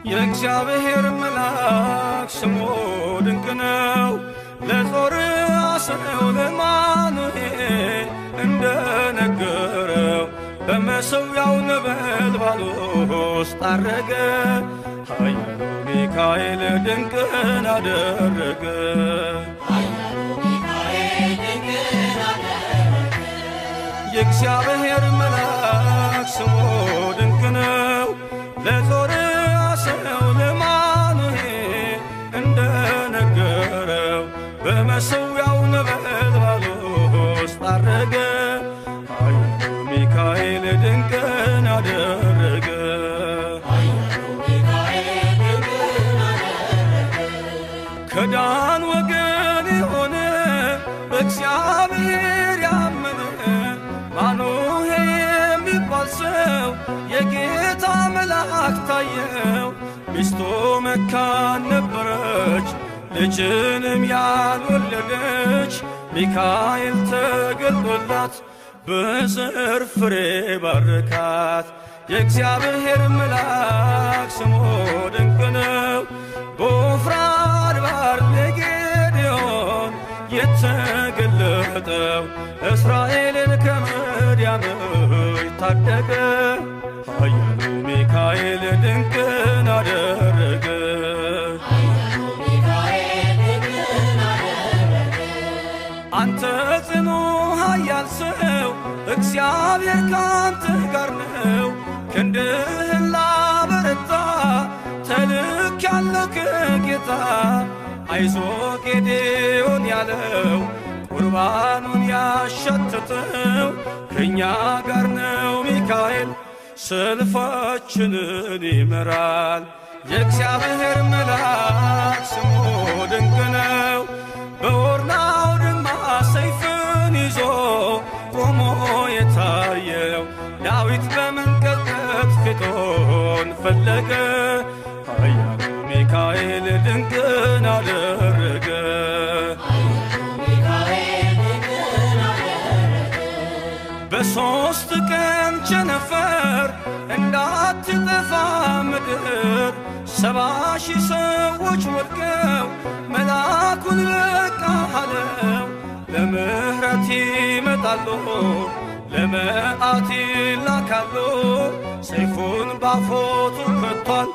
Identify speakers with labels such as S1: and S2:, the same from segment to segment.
S1: የእግዚአብሔር መልአክ ስሙ ድንቅ ነው። ለጦር አስረው ለማኑኤል እንደነገረው በመሠዊያው ነበልባል ውስጥ አረገ። ኃያሉ ሚካኤል ድንቅን አደረገ። የእግዚአብሔር መልአክ ስሙ ድንቅ ነው። ለጦር አስረው ለማኑኤል እንደነገረው በመሠዊያው ነበልባል ውስጥ አረገ። ኃያሉ ሚካኤል ድንቅን አደረገ። ከዳን ወገን የሆነ በእግዚአብሔር ያመነ ማኑሄ የሚባል ሰው የጌታ መልአክ ታየው። ሚስቱ መካን ነበረች፣ ልጅንም ያልወለደች። ሚካኤል ተገልጦላት በዘር ፍሬ ባረካት። የእግዚአብሔር መልአክ ስሙ ድንቅ ነው። በዖፍራ አድባር ለጌዴዎን የተገለጠው እስራኤልን ከምድያም ታደገ። ኃያሉ ሚካኤል ድንቅን አደረገ። አንተ ጽኑ ኃያል ሰው እግዚአብሔር ካንተ ጋር ነው። ክንድህን ላበረታ ተልኬአለሁ ከጌታ። አይዞ ጌዴዎን ያለው ቁርባኑን ያሸተተው ከእኛ ጋር ነው ሚካኤል ሰልፋችንን ይመራል። የእግዚአብሔር መልአክ ስሙ ድንቅ ነው። በኦርናው ድማ ሰይፍን ይዞ ቆሞ የታየው ዳዊት በመንቀጥቀጥ ፊቱን ፈለገ። ኃያሉ ሚካኤል ድንቅን አደረገ። በሦስት ቀን ቸነፈር እንዳትጠፋ ምድር 70,000 ሰዎች ወድቀው መልአኩን በቃ አለው። ለምሕረት ይመጣሉ፣ ለመዓት ይላካሉ። ሰይፉን ባፎቱ ከቷል፣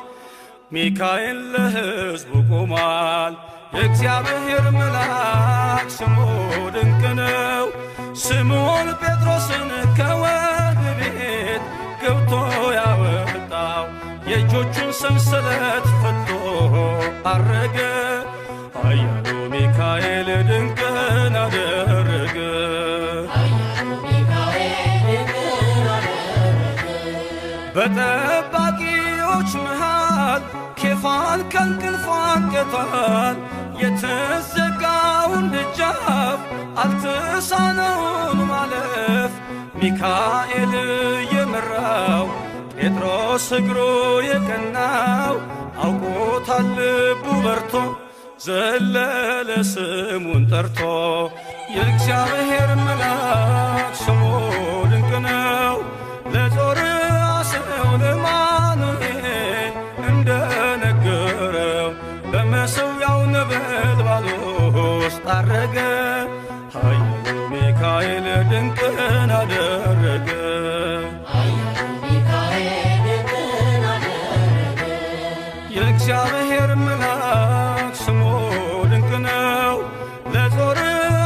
S1: ሚካኤል ለሕዝቡ ቆሟል። የእግዚአብሔር መልአክ ስሙ ድንቅ ነው። ስምዖን ጴጥሮስን ከወህኒ ቤት ገብቶ ያወጣው የእጆቹን ሰንሰለት ፈቶ አረገ። ኃያሉ ሚካኤል ድንቅን አደረገ። በጠባቂዎች መሃል ኬፋን ከእንቅልፉ አንቅቷል። የተዘጋውን ደጃፍ አልተሳነውን ማለፍ ሚካኤል የመራው ጴጥሮስ እግሩ የቀናው አውቆታል ልቡ በርቶ ዘለለ ስሙን ጠርቶ። የእግዚአብሔር መልአክ ስሙ ድንቅ ነው። ለጦር አስረው ለማኑኤል እንደነገረው በመሠዊያው ነበልባል ውስጥ አረገ። ኃያሉ ሚካኤል ድንቅን አደረገ። የእግዚአብሔር መልአክ ስሙ ድንቅ ነው። ለጦር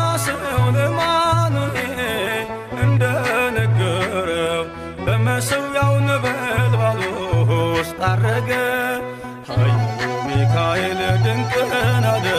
S1: አስረው ለማኑኤል እንደነገረው በመሠዊያው ነበልባል ውስጥ አረገ። ኃያሉ ሚካኤል ድንቅን አደረገ።